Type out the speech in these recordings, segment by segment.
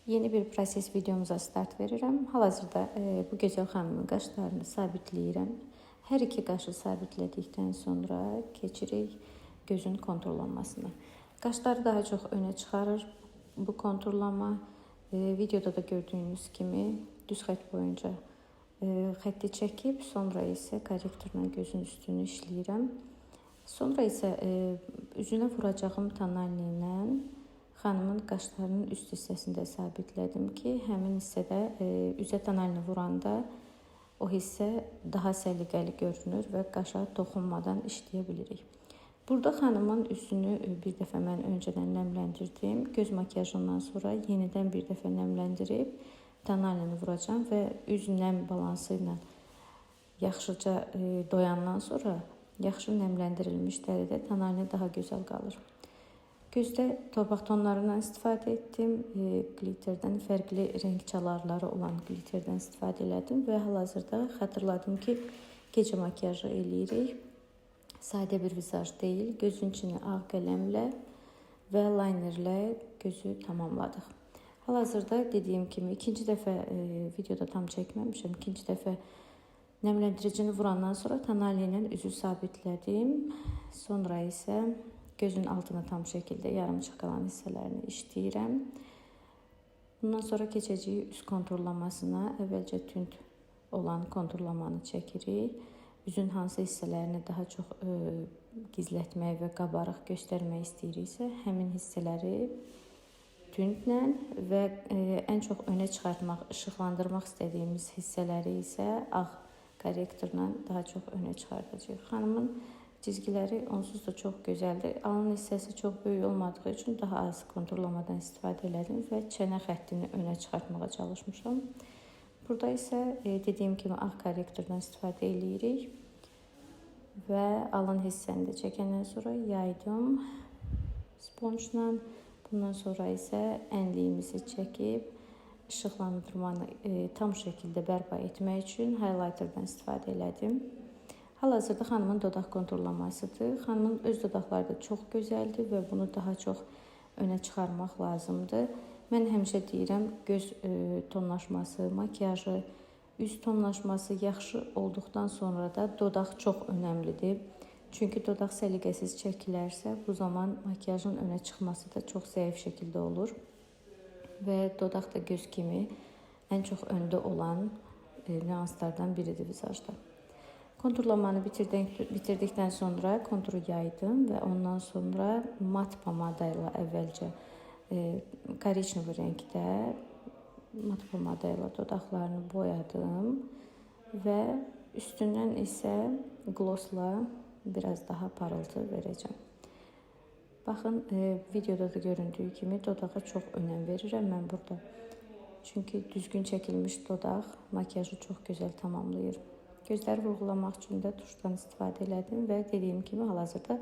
Yeni bir proses videomuza start verirəm. Hal-hazırda bu gözəl xanımın qaşlarını sabitləyirəm. Hər iki qaşı sabitlədikdən sonra keçirik gözün konturlanmasına. Qaşları daha çox önə çıxarır bu konturlama. Videoda da gördüyünüz kimi düz xətt boyunca xətti çəkib, sonra isə korrektorla gözün üstünü işləyirəm. Sonra isə üzünə vuracağım tonalni ilə xanımın qaşlarının üst hissəsində sabitlədim ki, həmin hissədə üzə tonalni vuranda o hissə daha səliqəli görünür və qaşa toxunmadan işləyə bilirik. Burada xanımın üzünü bir dəfə mən öncədən nəmləndirdim. Göz makiyajından sonra yenidən bir dəfə nəmləndirib tonalini vuracağım və üz nəm balansı ilə yaxşıca doyandan sonra yaxşı nəmləndirilmiş dəridə tonalini daha gözəl qalır. Gözdə torpaq tonlarından istifadə etdim. Glitterdən fərqli rəng çalarları olan glitterdən istifadə elədim və hal-hazırda xatırladım ki, gecə makiyajı eləyirik. Sadə bir vizaj deyil. Gözün içini ağ qələmlə və linerlə gözü tamamladıq. Hal-hazırda dediyim kimi ikinci dəfə videoda tam çəkməmişəm. İkinci dəfə nəmləndiricini vurandan sonra tonalni ilə üzü sabitlədim. Sonra isə gözün altına tam şəkildə yarımçıq qalan hissələrini işləyirəm. Bundan sonra keçəcəyik üz konturlamasına. Əvvəlcə tünd olan konturlamanı çəkirik. Üzün hansı hissələrini daha çox gizlətmək və qabarıq göstərmək istəyiriksə, həmin hissələri tündlə və ən çox önə çıxartmaq, işıqlandırmaq istədiyimiz hissələri isə ağ korrektorla daha çox önə çıxardacağıq. Xanımın cizgiləri onsuz da çox gözəldir. Alın hissəsi çox böyük olmadığı üçün daha az konturlamadan istifadə elədim və çənə xəttini önə çıxartmağa çalışmışam. Burada isə dediyim kimi ağ korrektordan istifadə eləyirik və alın hissəni də çəkəndən sonra yaydım sponjla. Bundan sonra isə ənliyimizi çəkib işıqlandırmanı tam şəkildə bərpa etmək üçün highlighterdan istifadə elədim. Hal-hazırda xanımın dodaq konturlamasıdır. Xanımın öz dodaqları da çox gözəldir və bunu daha çox önə çıxarmaq lazımdır. Mən həmişə deyirəm, göz tonlaşması, makiyajı, üz tonlaşması yaxşı olduqdan sonra da dodaq çox önəmlidir. Çünki dodaq səliqəsiz çəkilərsə, bu zaman makiyajın önə çıxması da çox zəif şəkildə olur. Və dodaq da göz kimi ən çox öndə olan nüanslardan biridir vizajda. Konturlamanı bitirdikdən sonra konturu yaydım və ondan sonra mat pomada ilə əvvəlcə korичневый rəngdə mat pomada ilə dodaqlarını boyadım və üstündən isə glossla biraz daha parıltı verəcəm. Baxın, videoda da göründüyü kimi dodağa çox önəm verirəm mən burada. Çünki düzgün çəkilmiş dodaq makiyajı çox gözəl tamamlayır. Gözləri vurğulamaq üçün də tuşdan istifadə elədim və dediyim kimi hal-hazırda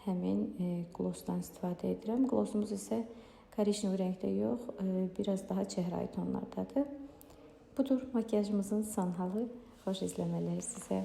həmin glossdan istifadə edirəm. Glossumuz isə korичневый rəngdə yox, biraz daha çəhrayı tonlardadır. Budur makiyajımızın son halı. Xoş izləmələr sizə.